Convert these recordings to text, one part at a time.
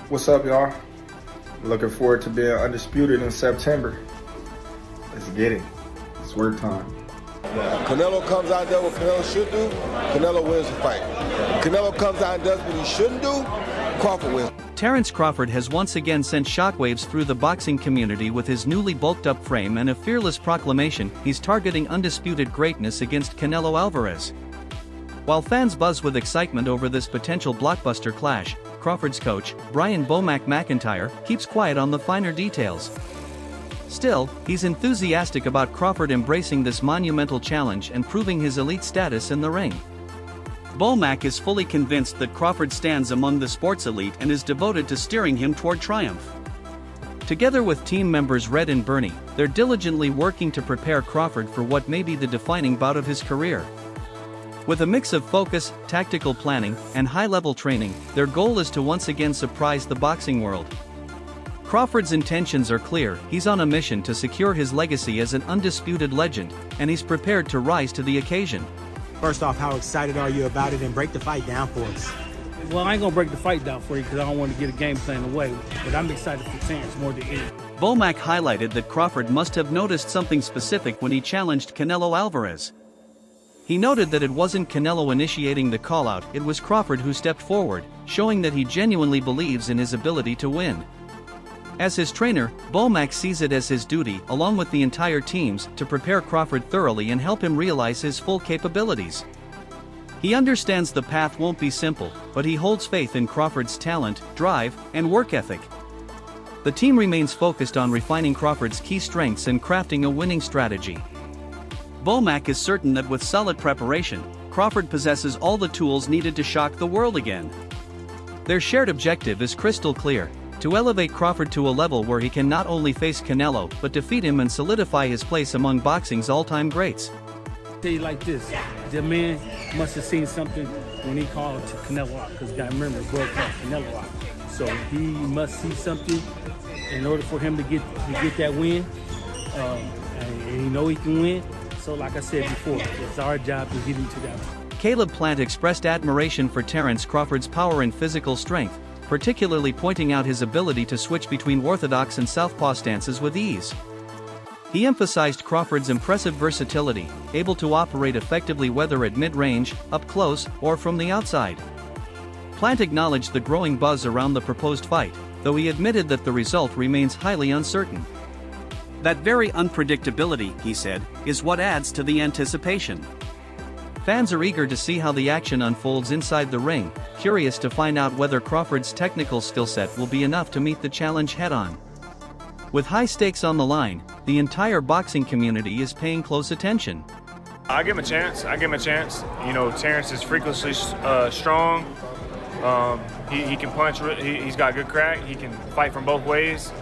What's up, y'all? Looking forward to being undisputed in September. Let's get it. It's work time. Canelo comes out and does what Canelo should do, Canelo wins the fight. Canelo comes out and does what he shouldn't do, Crawford wins. Terence Crawford has once again sent shockwaves through the boxing community with his newly bulked-up frame and a fearless proclamation he's targeting undisputed greatness against Canelo Alvarez. While fans buzz with excitement over this potential blockbuster clash, Crawford's coach, Brian "Bomac" McIntyre, keeps quiet on the finer details. Still, he's enthusiastic about Crawford embracing this monumental challenge and proving his elite status in the ring. Bomac is fully convinced that Crawford stands among the sports elite and is devoted to steering him toward triumph. Together with team members Red and Bernie, they're diligently working to prepare Crawford for what may be the defining bout of his career. With a mix of focus, tactical planning, and high-level training, their goal is to once again surprise the boxing world. Crawford's intentions are clear. He's on a mission to secure his legacy as an undisputed legend, and he's prepared to rise to the occasion. First off, how excited are you about it, and break the fight down for us? Well, I ain't gonna break the fight down for you because I don't want to get a game plan away, but I'm excited for Terence more than anything. Bomac highlighted that Crawford must have noticed something specific when he challenged Canelo Alvarez. He noted that it wasn't Canelo initiating the call-out, it was Crawford who stepped forward, showing that he genuinely believes in his ability to win. As his trainer, Bomac sees it as his duty, along with the entire team's, to prepare Crawford thoroughly and help him realize his full capabilities. He understands the path won't be simple, but he holds faith in Crawford's talent, drive, and work ethic. The team remains focused on refining Crawford's key strengths and crafting a winning strategy. Bomac is certain that with solid preparation, Crawford possesses all the tools needed to shock the world again. Their shared objective is crystal clear: to elevate Crawford to a level where he can not only face Canelo but defeat him and solidify his place among boxing's all-time greats. Tell you like this, the man must have seen something when he called to Canelo out, because you gotta remember, the boy called Canelo out. So he must see something in order for him to get that win, and he know he can win. So like I said before, it's our job to get him to that. Caleb Plant expressed admiration for Terence Crawford's power and physical strength, particularly pointing out his ability to switch between orthodox and southpaw stances with ease. He emphasized Crawford's impressive versatility, able to operate effectively whether at mid-range, up close, or from the outside. Plant acknowledged the growing buzz around the proposed fight, though he admitted that the result remains highly uncertain. That very unpredictability, he said, is what adds to the anticipation. Fans are eager to see how the action unfolds inside the ring, curious to find out whether Crawford's technical skill set will be enough to meet the challenge head-on. With high stakes on the line, the entire boxing community is paying close attention. I give him a chance. You know, Terence is freakishly strong. He can punch. He's got good crack. He can fight from both ways.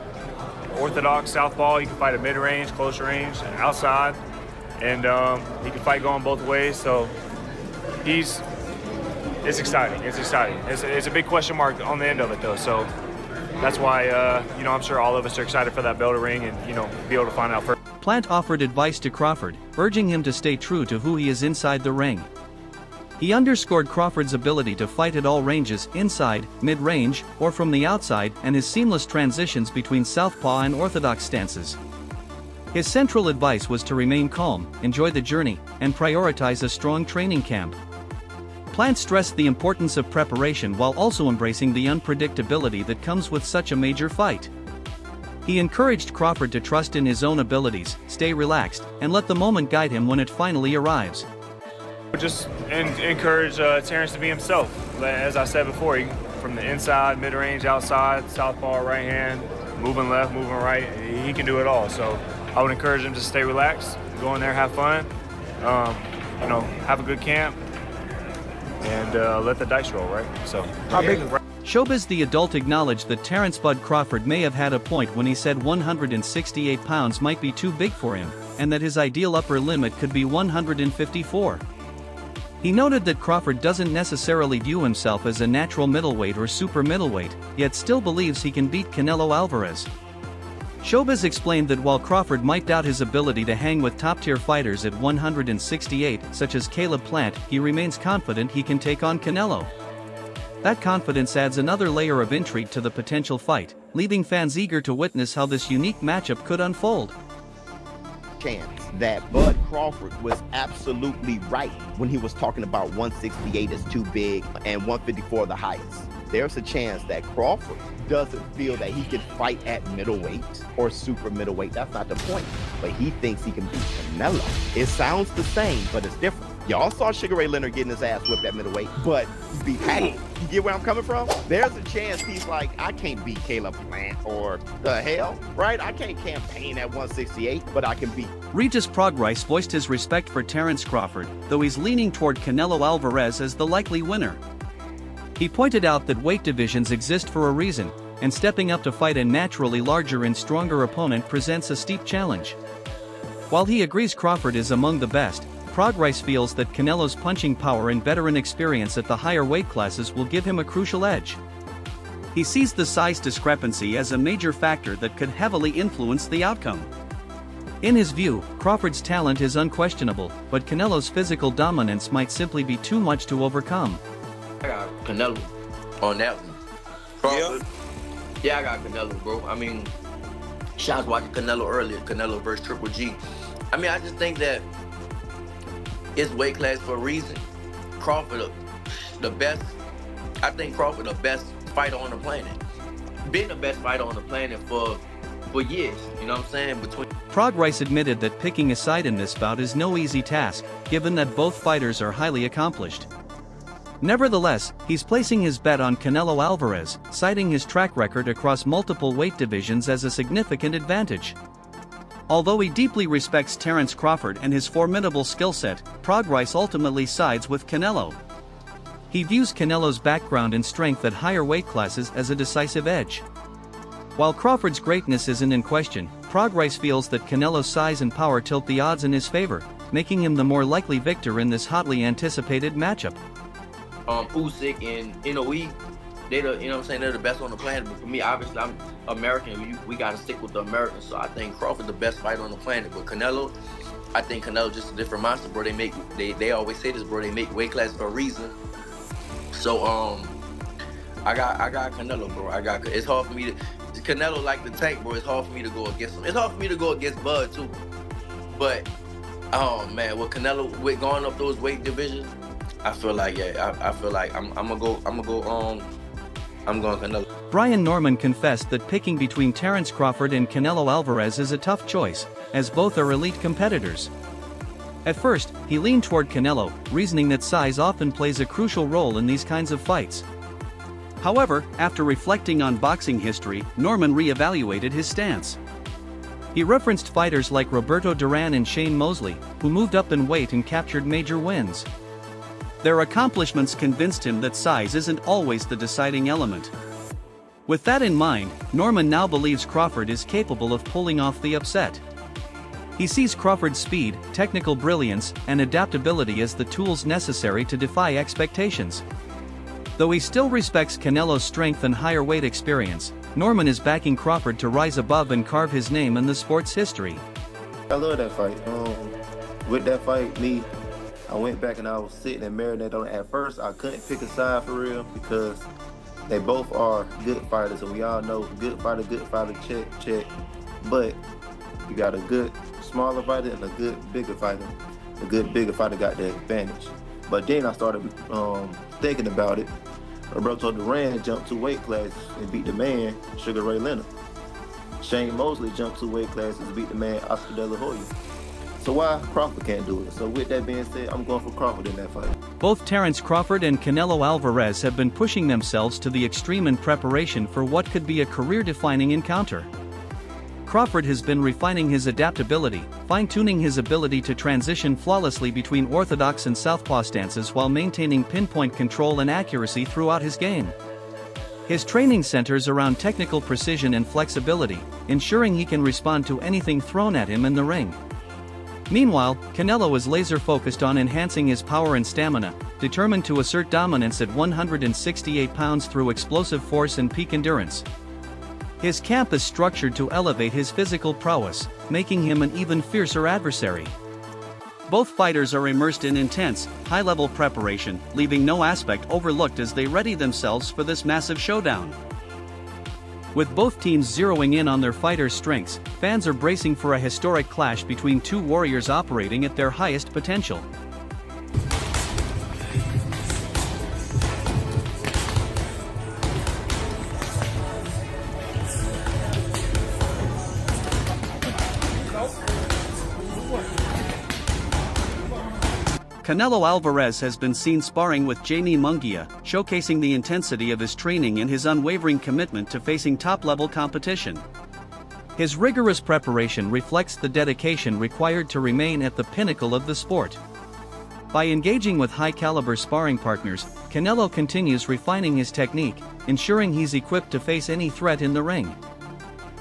Orthodox, southpaw. He can fight at mid-range, close range, and outside. And he can fight going both ways. So it's exciting. It's a big question mark on the end of it, though. So that's why, I'm sure all of us are excited for that bell to ring and, be able to find out first. Plant offered advice to Crawford, urging him to stay true to who he is inside the ring. He underscored Crawford's ability to fight at all ranges, inside, mid-range, or from the outside, and his seamless transitions between southpaw and orthodox stances. His central advice was to remain calm, enjoy the journey, and prioritize a strong training camp. Plant stressed the importance of preparation while also embracing the unpredictability that comes with such a major fight. He encouraged Crawford to trust in his own abilities, stay relaxed, and let the moment guide him when it finally arrives. Just encourage Terence to be himself. As I said before, from the inside, mid-range, outside, southpaw, right hand, moving left, moving right, he can do it all. So I would encourage him to stay relaxed, go in there, have fun, have a good camp, and let the dice roll, right? So. Showbiz the adult acknowledged that Terence "Bud" Crawford may have had a point when he said 168 pounds might be too big for him, and that his ideal upper limit could be 154. He noted that Crawford doesn't necessarily view himself as a natural middleweight or super middleweight, yet still believes he can beat Canelo Alvarez. Showbiz explained that while Crawford might doubt his ability to hang with top-tier fighters at 168, such as Caleb Plant, he remains confident he can take on Canelo. That confidence adds another layer of intrigue to the potential fight, leaving fans eager to witness how this unique matchup could unfold. Chance that Bud Crawford was absolutely right when he was talking about 168 is too big and 154 the highest. There's a chance that Crawford doesn't feel that he can fight at middleweight or super middleweight. That's not the point. But he thinks he can beat Canelo. It sounds the same, but it's different. Y'all saw Sugar Ray Leonard getting his ass whipped at middleweight, but he beat Patty. You get where I'm coming from? There's a chance he's like, I can't beat Caleb Plant or the hell, right? I can't campaign at 168, but I can beat. Regis Prograis voiced his respect for Terence Crawford, though he's leaning toward Canelo Alvarez as the likely winner. He pointed out that weight divisions exist for a reason, and stepping up to fight a naturally larger and stronger opponent presents a steep challenge. While he agrees Crawford is among the best, Prograis feels that Canelo's punching power and veteran experience at the higher weight classes will give him a crucial edge. He sees the size discrepancy as a major factor that could heavily influence the outcome. In his view, Crawford's talent is unquestionable, but Canelo's physical dominance might simply be too much to overcome. I got Canelo on that one. Crawford? Yeah, I got Canelo, bro. I mean, I was watching Canelo earlier, Canelo versus Triple G. I mean, I just think that it's weight class for a reason. Crawford, the best. I think Crawford, the best fighter on the planet. Been the best fighter on the planet for years. You know what I'm saying? Prograis admitted that picking a side in this bout is no easy task, given that both fighters are highly accomplished. Nevertheless, he's placing his bet on Canelo Alvarez, citing his track record across multiple weight divisions as a significant advantage. Although he deeply respects Terence Crawford and his formidable skill set, Prograis ultimately sides with Canelo. He views Canelo's background and strength at higher weight classes as a decisive edge. While Crawford's greatness isn't in question, Prograis feels that Canelo's size and power tilt the odds in his favor, making him the more likely victor in this hotly anticipated matchup. Usyk and Inoue, you know what I'm saying, they're the best on the planet. But for me, obviously, I'm American. We got to stick with the Americans. So I think Crawford the best fighter on the planet. But Canelo, I think Canelo just a different monster, bro. They always say this, bro. They make weight class for a reason. So I got Canelo, bro. It's hard for me to. Canelo like the tank, bro. It's hard for me to go against him. It's hard for me to go against Bud too. But oh man, with Canelo with going up those weight divisions, I feel like I'm going Canelo. Brian Norman confessed that picking between Terence Crawford and Canelo Alvarez is a tough choice, as both are elite competitors. At first, he leaned toward Canelo, reasoning that size often plays a crucial role in these kinds of fights. However, after reflecting on boxing history, Norman re-evaluated his stance. He referenced fighters like Roberto Duran and Shane Mosley, who moved up in weight and captured major wins. Their accomplishments convinced him that size isn't always the deciding element. With that in mind, Norman now believes Crawford is capable of pulling off the upset. He sees Crawford's speed, technical brilliance, and adaptability as the tools necessary to defy expectations. Though he still respects Canelo's strength and higher weight experience, Norman is backing Crawford to rise above and carve his name in the sport's history. I love that fight. With that fight, I went back and I was sitting and marinating on it. At first, I couldn't pick a side for real because they both are good fighters, and we all know good fighter, check. But you got a good smaller fighter and a good bigger fighter. The good bigger fighter got the advantage. But then I started thinking about it. Roberto Duran jumped 2 weight classes and beat the man, Sugar Ray Leonard. Shane Mosley jumped 2 weight classes and beat the man, Oscar De La Hoya. So why Crawford can't do it? So with that being said, I'm going for Crawford in that fight. Both Terence Crawford and Canelo Alvarez have been pushing themselves to the extreme in preparation for what could be a career-defining encounter. Crawford has been refining his adaptability, fine-tuning his ability to transition flawlessly between orthodox and southpaw stances while maintaining pinpoint control and accuracy throughout his game. His training centers around technical precision and flexibility, ensuring he can respond to anything thrown at him in the ring. Meanwhile, Canelo is laser-focused on enhancing his power and stamina, determined to assert dominance at 168 pounds through explosive force and peak endurance. His camp is structured to elevate his physical prowess, making him an even fiercer adversary. Both fighters are immersed in intense, high-level preparation, leaving no aspect overlooked as they ready themselves for this massive showdown. With both teams zeroing in on their fighters' strengths, fans are bracing for a historic clash between two warriors operating at their highest potential. Canelo Alvarez has been seen sparring with Jamie Munguia, showcasing the intensity of his training and his unwavering commitment to facing top-level competition. His rigorous preparation reflects the dedication required to remain at the pinnacle of the sport. By engaging with high-caliber sparring partners, Canelo continues refining his technique, ensuring he's equipped to face any threat in the ring.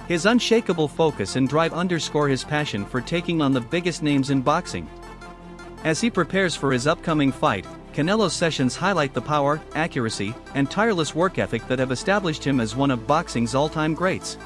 His unshakable focus and drive underscore his passion for taking on the biggest names in boxing. As he prepares for his upcoming fight, Canelo's sessions highlight the power, accuracy, and tireless work ethic that have established him as one of boxing's all-time greats.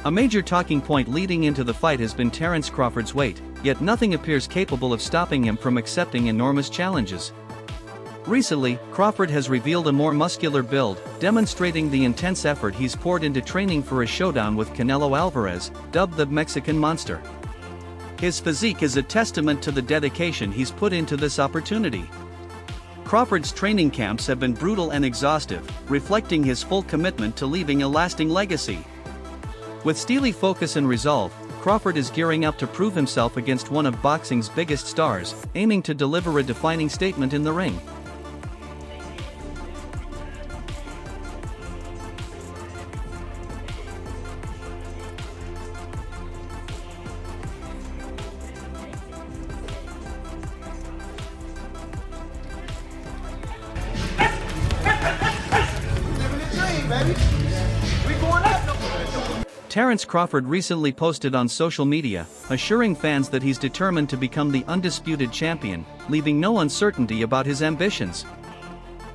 A major talking point leading into the fight has been Terence Crawford's weight, yet nothing appears capable of stopping him from accepting enormous challenges. Recently, Crawford has revealed a more muscular build, demonstrating the intense effort he's poured into training for a showdown with Canelo Alvarez, dubbed the Mexican Monster. His physique is a testament to the dedication he's put into this opportunity. Crawford's training camps have been brutal and exhaustive, reflecting his full commitment to leaving a lasting legacy. With steely focus and resolve, Crawford is gearing up to prove himself against one of boxing's biggest stars, aiming to deliver a defining statement in the ring. Terence Crawford recently posted on social media, assuring fans that he's determined to become the undisputed champion, leaving no uncertainty about his ambitions.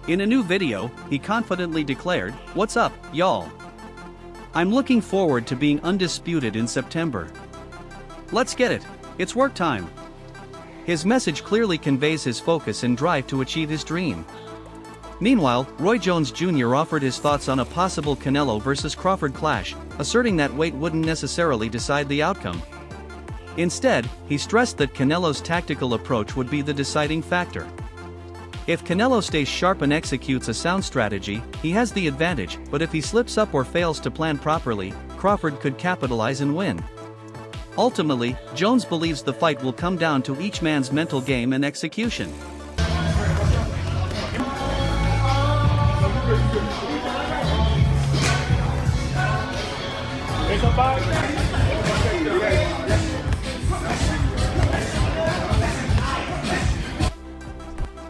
In a new video, he confidently declared, "What's up, y'all? I'm looking forward to being undisputed in September. Let's get it, it's work time." His message clearly conveys his focus and drive to achieve his dream. Meanwhile, Roy Jones Jr. offered his thoughts on a possible Canelo vs. Crawford clash, asserting that weight wouldn't necessarily decide the outcome. Instead, he stressed that Canelo's tactical approach would be the deciding factor. If Canelo stays sharp and executes a sound strategy, he has the advantage, but if he slips up or fails to plan properly, Crawford could capitalize and win. Ultimately, Jones believes the fight will come down to each man's mental game and execution.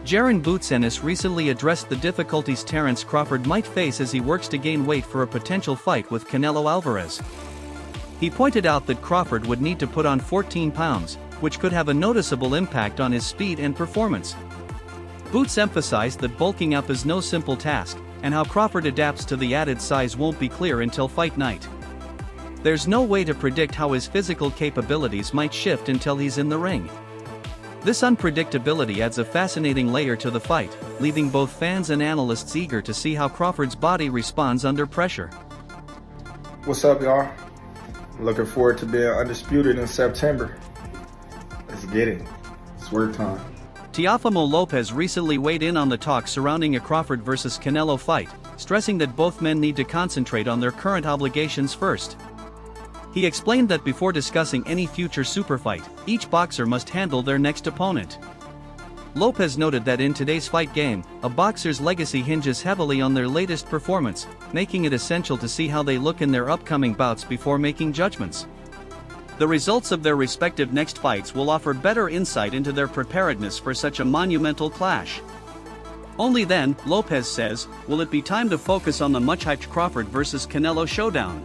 Jaron Bootsennis recently addressed the difficulties Terence Crawford might face as he works to gain weight for a potential fight with Canelo Alvarez. He pointed out that Crawford would need to put on 14 pounds, which could have a noticeable impact on his speed and performance. Boots emphasized that bulking up is no simple task, and how Crawford adapts to the added size won't be clear until fight night. There's no way to predict how his physical capabilities might shift until he's in the ring. This unpredictability adds a fascinating layer to the fight, leaving both fans and analysts eager to see how Crawford's body responds under pressure. What's up, y'all? Looking forward to being undisputed in September. Let's get it. It's work time. Teofimo Lopez recently weighed in on the talk surrounding a Crawford vs. Canelo fight, stressing that both men need to concentrate on their current obligations first. He explained that before discussing any future super fight, each boxer must handle their next opponent. Lopez noted that in today's fight game, a boxer's legacy hinges heavily on their latest performance, making it essential to see how they look in their upcoming bouts before making judgments. The results of their respective next fights will offer better insight into their preparedness for such a monumental clash. Only then, Lopez says, will it be time to focus on the much-hyped Crawford vs. Canelo showdown.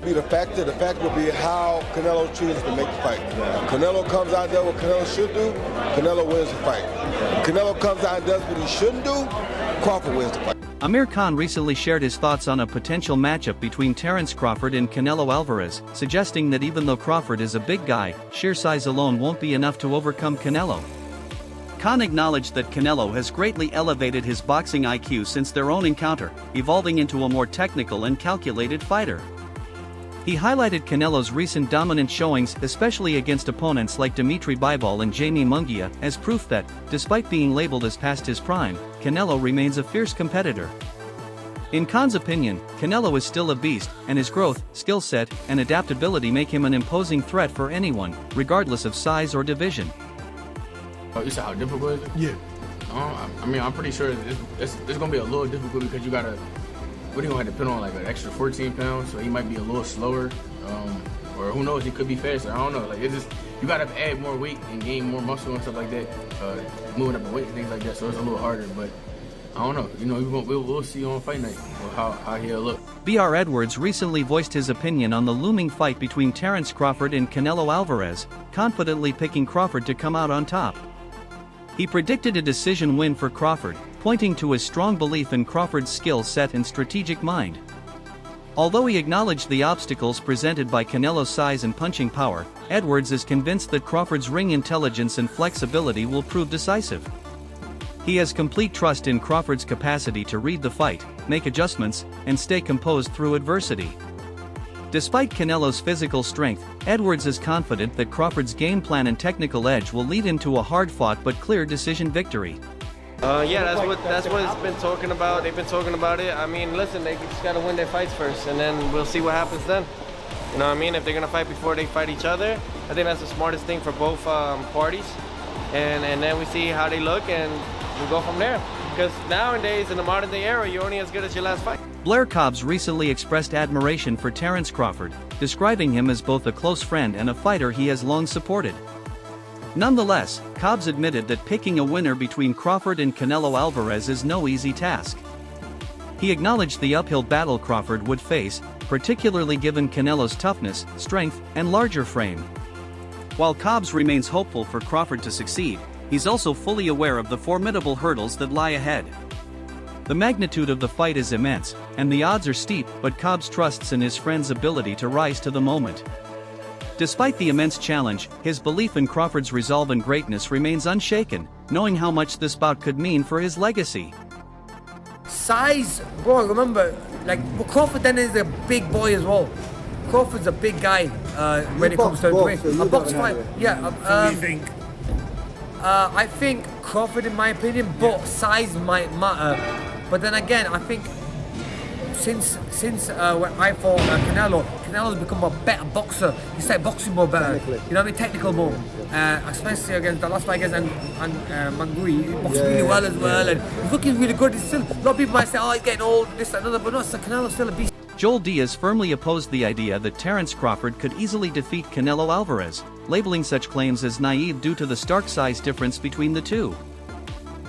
Be the factor. The factor will be how Canelo chooses to make the fight. Canelo comes out there what Canelo should do, Canelo wins the fight. Canelo comes out and does what he shouldn't do, Crawford wins the fight. Amir Khan recently shared his thoughts on a potential matchup between Terence Crawford and Canelo Alvarez, suggesting that even though Crawford is a big guy, sheer size alone won't be enough to overcome Canelo. Khan acknowledged that Canelo has greatly elevated his boxing IQ since their own encounter, evolving into a more technical and calculated fighter. He highlighted Canelo's recent dominant showings, especially against opponents like Dimitri Bivol and Jamie Munguia, as proof that, despite being labeled as past his prime, Canelo remains a fierce competitor. In Khan's opinion, Canelo is still a beast, and his growth, skill set, and adaptability make him an imposing threat for anyone, regardless of size or division. Oh, you said how difficult is it? Yeah. I mean, I'm pretty sure it's going to be a little difficult because you got to, what are you going to have to put on, like an extra 14 pounds, so he might be a little slower, or who knows, he could be faster, I don't know. Like, it's just, you got to add more weight and gain more muscle and stuff like that, moving up in weight and things like that, so it's a little harder, but I don't know. You know, we'll see on fight night how he'll look. B.R. Edwards recently voiced his opinion on the looming fight between Terence Crawford and Canelo Alvarez, confidently picking Crawford to come out on top. He predicted a decision win for Crawford, pointing to his strong belief in Crawford's skill set and strategic mind. Although he acknowledged the obstacles presented by Canelo's size and punching power, Edwards is convinced that Crawford's ring intelligence and flexibility will prove decisive. He has complete trust in Crawford's capacity to read the fight, make adjustments, and stay composed through adversity. Despite Canelo's physical strength, Edwards is confident that Crawford's game plan and technical edge will lead him to a hard-fought but clear decision victory. Yeah, that's what it's been talking about. They've been talking about it. I mean, listen, they just gotta win their fights first, and then we'll see what happens then. You know what I mean? If they're gonna fight before they fight each other, I think that's the smartest thing for both parties. And then we see how they look, and we go from there. Because nowadays, in the modern day era, you're only as good as your last fight. Blair Cobbs recently expressed admiration for Terence Crawford, describing him as both a close friend and a fighter he has long supported. Nonetheless, Cobbs admitted that picking a winner between Crawford and Canelo Alvarez is no easy task. He acknowledged the uphill battle Crawford would face, particularly given Canelo's toughness, strength, and larger frame. While Cobbs remains hopeful for Crawford to succeed, he's also fully aware of the formidable hurdles that lie ahead. The magnitude of the fight is immense, and the odds are steep, but Cobbs trusts in his friend's ability to rise to the moment. Despite the immense challenge, his belief in Crawford's resolve and greatness remains unshaken, knowing how much this bout could mean for his legacy. Size, bro, remember, like, Crawford then is a big boy as well. Crawford's a big guy when it comes to a box fight. Yeah, I think Crawford, in my opinion, but size might matter. But then again, I think since when I fought Canelo's become a better boxer. He started boxing more better. You know what I mean? Technical more. Especially against the last fight against Mangui. He boxed really well as well, and he's looking really good. He's still, a lot of people might say, oh, he's getting old, this, that, another, but no, Canelo's still a beast. Joel Diaz firmly opposed the idea that Terence Crawford could easily defeat Canelo Alvarez, labeling such claims as naive due to the stark size difference between the two.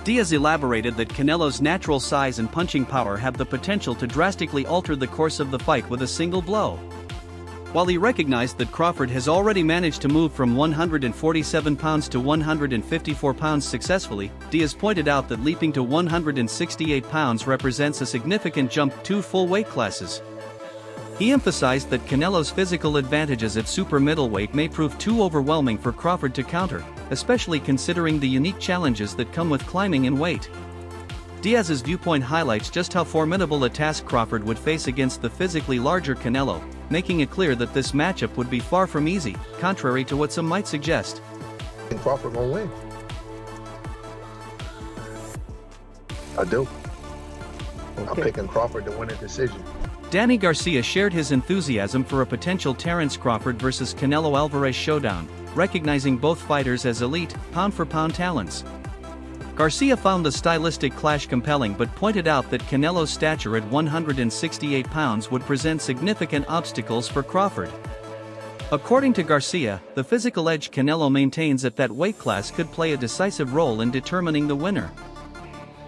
Diaz elaborated that Canelo's natural size and punching power have the potential to drastically alter the course of the fight with a single blow. While he recognized that Crawford has already managed to move from 147 pounds to 154 pounds successfully, Diaz pointed out that leaping to 168 pounds represents a significant jump 2 full weight classes. He emphasized that Canelo's physical advantages at super middleweight may prove too overwhelming for Crawford to counter, especially considering the unique challenges that come with climbing in weight. Diaz's viewpoint highlights just how formidable a task Crawford would face against the physically larger Canelo, making it clear that this matchup would be far from easy, contrary to what some might suggest. And Crawford gonna win. I do. Okay. I'm picking Crawford to win a decision. Danny Garcia shared his enthusiasm for a potential Terence Crawford vs. Canelo Alvarez showdown, recognizing both fighters as elite, pound-for-pound talents. Garcia found the stylistic clash compelling but pointed out that Canelo's stature at 168 pounds would present significant obstacles for Crawford. According to Garcia, the physical edge Canelo maintains at that weight class could play a decisive role in determining the winner.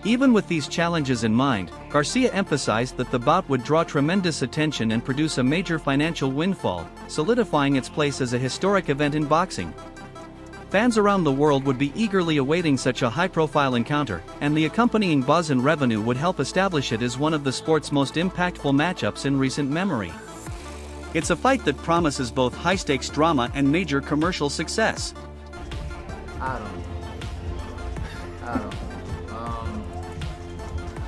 Even with these challenges in mind, Garcia emphasized that the bout would draw tremendous attention and produce a major financial windfall, solidifying its place as a historic event in boxing. Fans around the world would be eagerly awaiting such a high-profile encounter, and the accompanying buzz and revenue would help establish it as one of the sport's most impactful matchups in recent memory. It's a fight that promises both high-stakes drama and major commercial success. I don't know.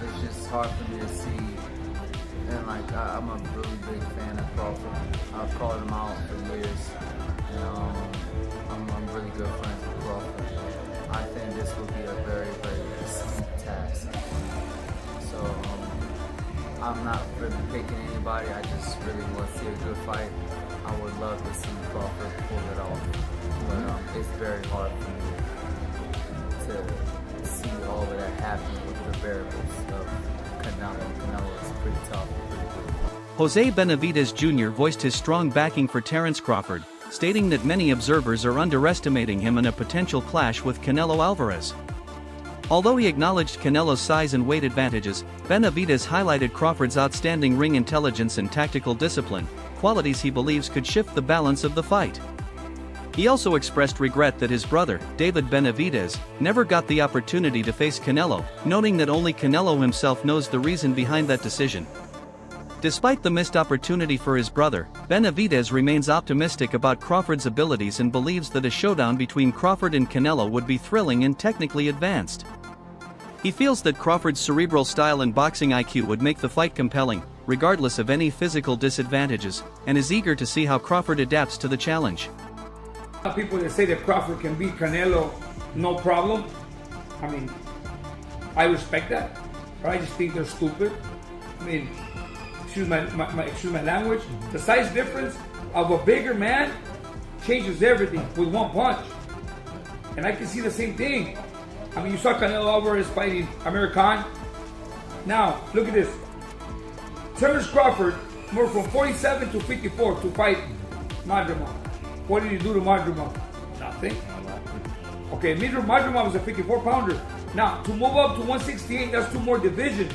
It's just hard for me to see. And like, I'm a really big fan of Crawford. I've called him out for years. And I'm really good friends with Crawford. I think this will be a very, very steep task. So I'm not really picking anybody. I just really want to see a good fight. I would love to see Crawford pull it off. But it's very hard for me to see all of that happen with the variables of Canelo. Canelo is pretty tough, pretty good. Jose Benavidez Jr. voiced his strong backing for Terence Crawford, stating that many observers are underestimating him in a potential clash with Canelo Alvarez. Although he acknowledged Canelo's size and weight advantages, Benavidez highlighted Crawford's outstanding ring intelligence and tactical discipline, qualities he believes could shift the balance of the fight. He also expressed regret that his brother, David Benavidez, never got the opportunity to face Canelo, noting that only Canelo himself knows the reason behind that decision. Despite the missed opportunity for his brother, Benavidez remains optimistic about Crawford's abilities and believes that a showdown between Crawford and Canelo would be thrilling and technically advanced. He feels that Crawford's cerebral style and boxing IQ would make the fight compelling, regardless of any physical disadvantages, and is eager to see how Crawford adapts to the challenge. People that say that Crawford can beat Canelo, no problem. I mean, I respect that, but I just think they're stupid. I mean, excuse my language. The size difference of a bigger man changes everything with one punch. And I can see the same thing. I mean, you saw Canelo Alvarez fighting Amir Khan. Now, look at this. Terence Crawford moved from 47 to 54 to fight Madrimov. What did he do to Madrimov? Nothing. Okay, Madrimov was a 54-pounder. Now, to move up to 168, that's 2 more divisions.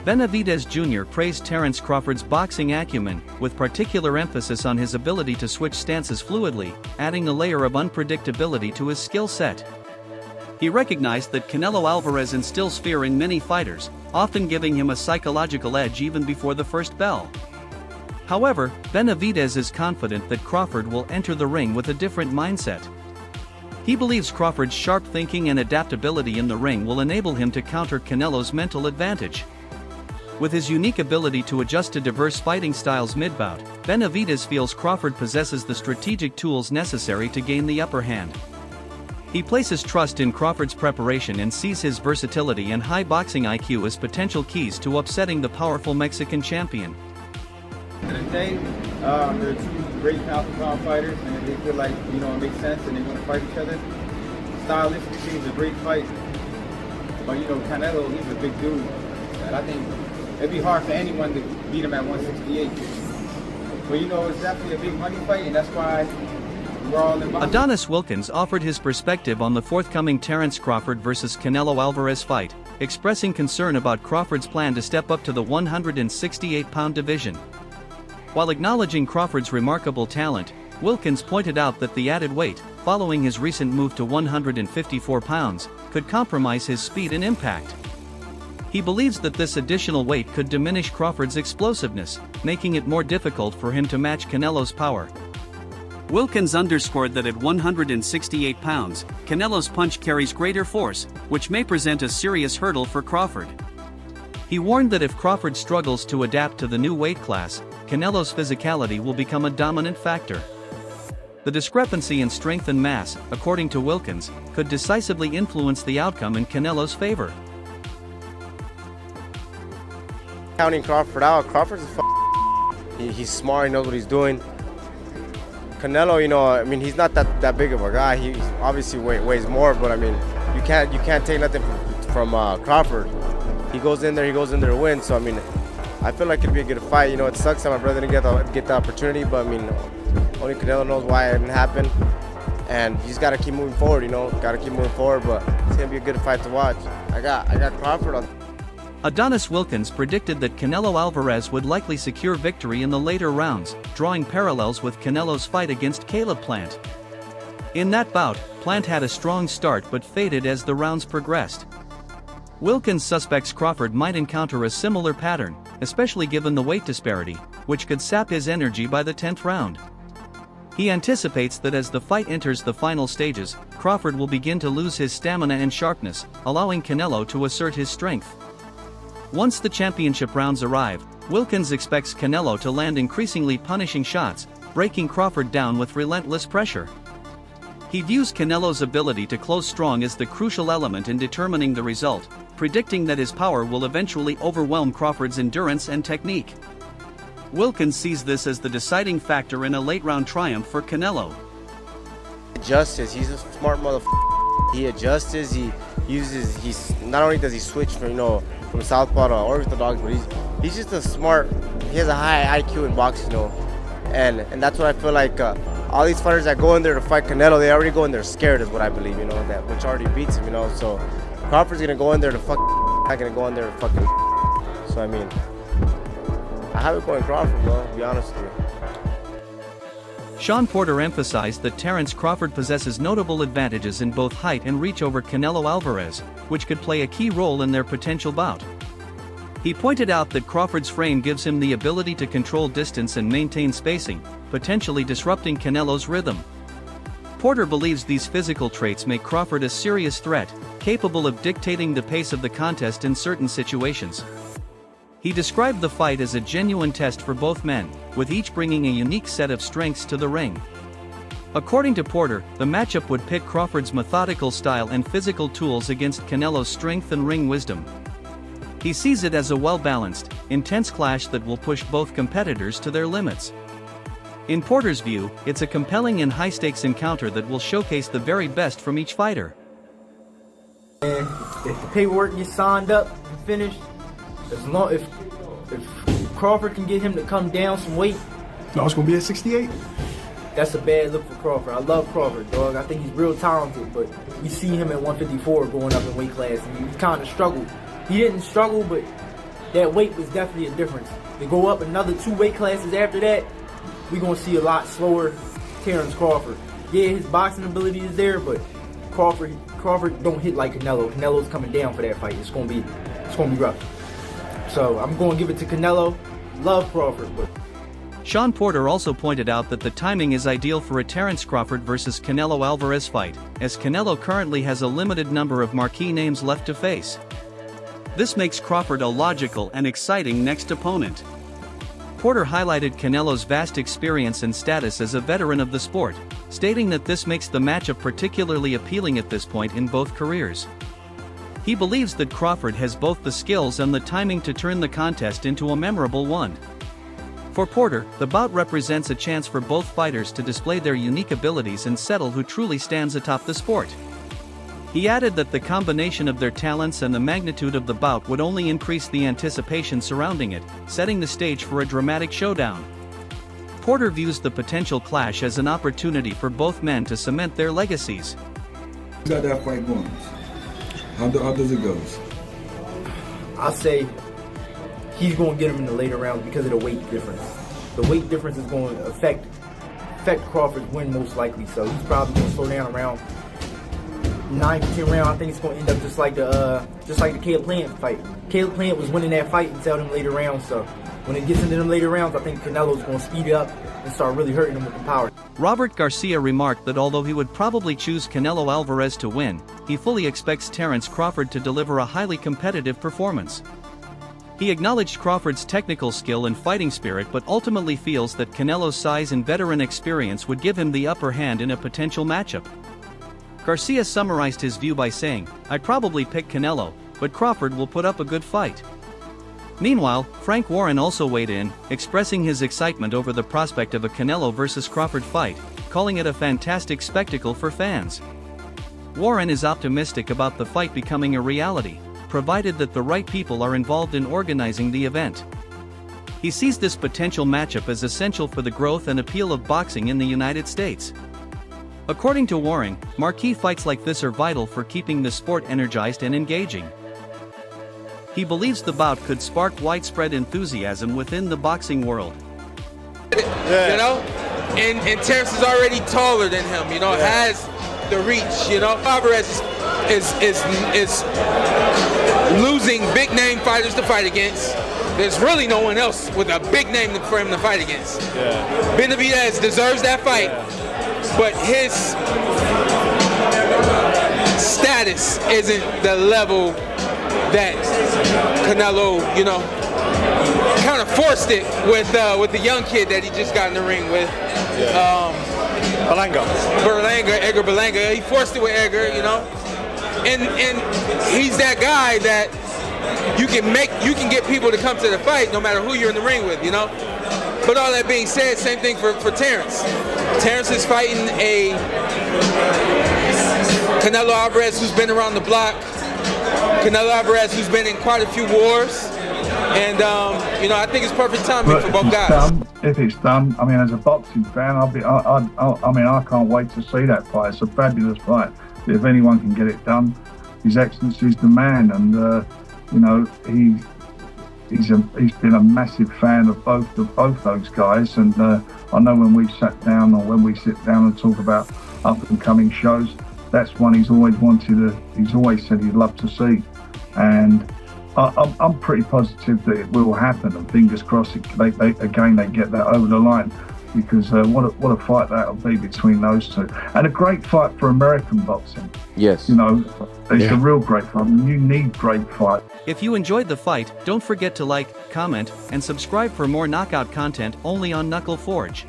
Benavidez Jr. praised Terence Crawford's boxing acumen, with particular emphasis on his ability to switch stances fluidly, adding a layer of unpredictability to his skill set. He recognized that Canelo Alvarez instills fear in many fighters, often giving him a psychological edge even before the first bell. However, Benavidez is confident that Crawford will enter the ring with a different mindset. He believes Crawford's sharp thinking and adaptability in the ring will enable him to counter Canelo's mental advantage. With his unique ability to adjust to diverse fighting styles mid-bout, Benavidez feels Crawford possesses the strategic tools necessary to gain the upper hand. He places trust in Crawford's preparation and sees his versatility and high boxing IQ as potential keys to upsetting the powerful Mexican champion. Today, they're 2 great pound-for-pound fighters, and they feel like, it makes sense and they want to fight each other. Stylistically, it's a great fight. But, Canelo, he's a big dude. And I think it'd be hard for anyone to beat him at 168. But, it's definitely a big money fight, and that's why we're all in boxing. Adonis Wilkins offered his perspective on the forthcoming Terence Crawford vs. Canelo Alvarez fight, expressing concern about Crawford's plan to step up to the 168-pound division. While acknowledging Crawford's remarkable talent, Wilkins pointed out that the added weight, following his recent move to 154 pounds, could compromise his speed and impact. He believes that this additional weight could diminish Crawford's explosiveness, making it more difficult for him to match Canelo's power. Wilkins underscored that at 168 pounds, Canelo's punch carries greater force, which may present a serious hurdle for Crawford. He warned that if Crawford struggles to adapt to the new weight class, Canelo's physicality will become a dominant factor. The discrepancy in strength and mass, according to Wilkins, could decisively influence the outcome in Canelo's favor. Counting Crawford out, Crawford's he's smart, he knows what he's doing. Canelo, he's not that big of a guy. He obviously weighs more, but you can't take nothing from Crawford. He goes in there to win. So I feel like it'd be a good fight. It sucks that my brother didn't get the opportunity, but only Canelo knows why it didn't happen. And you just gotta keep moving forward. Gotta keep moving forward. But it's gonna be a good fight to watch. I got Crawford on. Adonis Wilkins predicted that Canelo Alvarez would likely secure victory in the later rounds, drawing parallels with Canelo's fight against Caleb Plant. In that bout, Plant had a strong start but faded as the rounds progressed. Wilkins suspects Crawford might encounter a similar pattern, especially given the weight disparity, which could sap his energy by the 10th round. He anticipates that as the fight enters the final stages, Crawford will begin to lose his stamina and sharpness, allowing Canelo to assert his strength. Once the championship rounds arrive, Wilkins expects Canelo to land increasingly punishing shots, breaking Crawford down with relentless pressure. He views Canelo's ability to close strong as the crucial element in determining the result, predicting that his power will eventually overwhelm Crawford's endurance and technique. Wilkins sees this as the deciding factor in a late-round triumph for Canelo. Adjusts, he's a smart motherfucker. He adjusts, he's not only does he switch from southpaw to orthodox, but he's just a smart, he has a high IQ in boxing, and that's what I feel like. All these fighters that go in there to fight Canelo, they already go in there scared, is what I believe, that which already beats him, So Crawford's gonna go in there to not gonna go in there to fucking. So I mean, I have it going Crawford, bro, to be honest with you. Sean Porter emphasized that Terence Crawford possesses notable advantages in both height and reach over Canelo Alvarez, which could play a key role in their potential bout. He pointed out that Crawford's frame gives him the ability to control distance and maintain spacing, potentially disrupting Canelo's rhythm. Porter believes these physical traits make Crawford a serious threat, capable of dictating the pace of the contest in certain situations. He described the fight as a genuine test for both men, with each bringing a unique set of strengths to the ring. According to Porter, the matchup would pit Crawford's methodical style and physical tools against Canelo's strength and ring wisdom. He sees it as a well-balanced, intense clash that will push both competitors to their limits. In Porter's view, it's a compelling and high-stakes encounter that will showcase the very best from each fighter. And if the paperwork gets signed up and finished, if Crawford can get him to come down some weight, no, it's gonna be at 68. That's a bad look for Crawford. I love Crawford, dog. I think he's real talented, but we see him at 154 going up in weight class, and he kind of struggled. He didn't struggle, but that weight was definitely a difference. To go up another 2 weight classes after that, we're gonna see a lot slower Terence Crawford. Yeah, his boxing ability is there, but Crawford don't hit like Canelo. Canelo's coming down for that fight. It's gonna be rough. So I'm gonna give it to Canelo. Love Crawford, but. Sean Porter also pointed out that the timing is ideal for a Terence Crawford versus Canelo Alvarez fight, as Canelo currently has a limited number of marquee names left to face. This makes Crawford a logical and exciting next opponent. Porter highlighted Canelo's vast experience and status as a veteran of the sport, stating that this makes the matchup particularly appealing at this point in both careers. He believes that Crawford has both the skills and the timing to turn the contest into a memorable one. For Porter, the bout represents a chance for both fighters to display their unique abilities and settle who truly stands atop the sport. He added that the combination of their talents and the magnitude of the bout would only increase the anticipation surrounding it, setting the stage for a dramatic showdown. Porter views the potential clash as an opportunity for both men to cement their legacies. Who's got that fight going? How does it go? I say he's going to get him in the later rounds because of the weight difference. The weight difference is going to affect Crawford's win most likely, so he's probably going to slow down around 9 to 10 round. I think it's going to end up just like the Caleb Plant fight. Caleb Plant was winning that fight until them later rounds, so when it gets into them later rounds, I think Canelo's going to speed it up and start really hurting him with the power. Robert Garcia remarked that although he would probably choose Canelo Alvarez to win, he fully expects Terence Crawford to deliver a highly competitive performance. He acknowledged Crawford's technical skill and fighting spirit but ultimately feels that Canelo's size and veteran experience would give him the upper hand in a potential matchup. Garcia summarized his view by saying, "I'd probably pick Canelo, but Crawford will put up a good fight." Meanwhile, Frank Warren also weighed in, expressing his excitement over the prospect of a Canelo versus Crawford fight, calling it a fantastic spectacle for fans. Warren is optimistic about the fight becoming a reality, provided that the right people are involved in organizing the event. He sees this potential matchup as essential for the growth and appeal of boxing in the United States. According to Warren, marquee fights like this are vital for keeping the sport energized and engaging. He believes the bout could spark widespread enthusiasm within the boxing world. You know, and Terence is already taller than him. You know, has the reach. You know, Alvarez is losing big name fighters to fight against. There's really no one else with a big name for him to fight against. Benavidez deserves that fight, but his status isn't the level that Canelo, you know, kind of forced it with the young kid that he just got in the ring with. Edgar Berlanga. He forced it with Edgar, you know, and he's that guy that you can get people to come to the fight no matter who you're in the ring with, you know. But all that being said, same thing for Terence. Terence is fighting a Canelo Alvarez who's been around the block. Canelo Alvarez who's been in quite a few wars. And, you know, I think it's perfect timing for both guys. If it's done, I mean, as a boxing fan, I can't wait to see that fight. It's a fabulous fight. If anyone can get it done, His Excellency's the man. And, you know, he's been a massive fan of both those guys. And I know when we sat down, or when we sit down and talk about up and coming shows, that's one he's always said he'd love to see. And I'm pretty positive that it will happen, and fingers crossed they get that over the line, because what a fight that'll be between those two, and a great fight for American boxing. Yes, you know, it's a real great fight. You need great fight. If you enjoyed the fight, don't forget to like, comment, and subscribe for more knockout content only on Knuckle Forge.